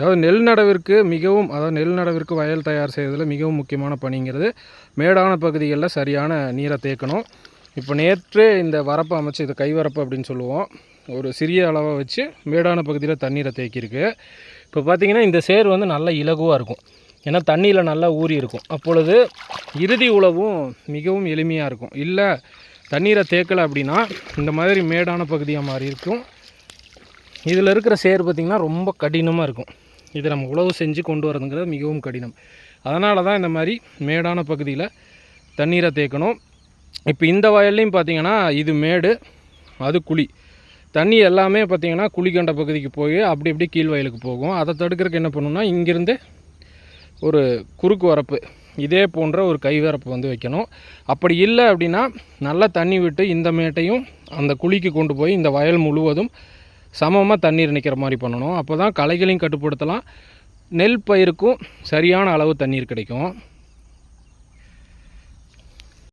அதாவது நெல் நடவிற்கு வயல் தயார் செய்வதில் மிகவும் முக்கியமான பணிங்கிறது மேடான பகுதிகளில் சரியான நீரை தேக்கணும். இப்போ நேற்று இந்த வரப்பை அமைச்சு, இது கைவரப்பு அப்படின்னு சொல்லுவோம், ஒரு சிறிய அளவை வச்சு மேடான பகுதியில் தண்ணீரை தேக்கியிருக்கு. இப்போ பார்த்திங்கன்னா இந்த சேர் வந்து நல்லா இலகுவாக இருக்கும், ஏன்னா தண்ணியில் நல்லா ஊறி இருக்கும். அப்பொழுது இறுதி உழவும் மிகவும் எளிமையாக இருக்கும். இல்லை தண்ணீரை தேக்கலை அப்படின்னா இந்த மாதிரி மேடான பகுதியாக மாறி இருக்கும். இதில் இருக்கிற சேர் பார்த்திங்கன்னா ரொம்ப கடினமாக இருக்கும். இதை நம்ம உழவு செஞ்சு கொண்டு வரதுங்கிறது மிகவும் கடினம். அதனால தான் இந்த மாதிரி மேடான பகுதியில் தண்ணீரை தேக்கணும். இப்போ இந்த வயல்லையும் பார்த்திங்கன்னா இது மேடு, அது குழி. தண்ணி எல்லாமே பார்த்திங்கன்னா குழிக்கண்ட பகுதிக்கு போய் அப்படி இப்படி கீழ் வயலுக்கு போகும். அதை தடுக்கிறதுக்கு என்ன பண்ணணும்னா இங்கேருந்து ஒரு குறுக்கு வரப்பு இதே போன்ற ஒரு கைவரப்பு வந்து வைக்கணும். அப்படி இல்லை அப்படின்னா நல்லா தண்ணி விட்டு இந்த மேட்டையும் அந்த குழிக்கு கொண்டு போய் இந்த வயல் முழுவதும் சமமாக தண்ணீர் நிற்கிற மாதிரி பண்ணணும். அப்போ தான் களைகளையும் கட்டுப்படுத்தலாம், நெல் பயிருக்கும் சரியான அளவு தண்ணீர் கிடைக்கும்.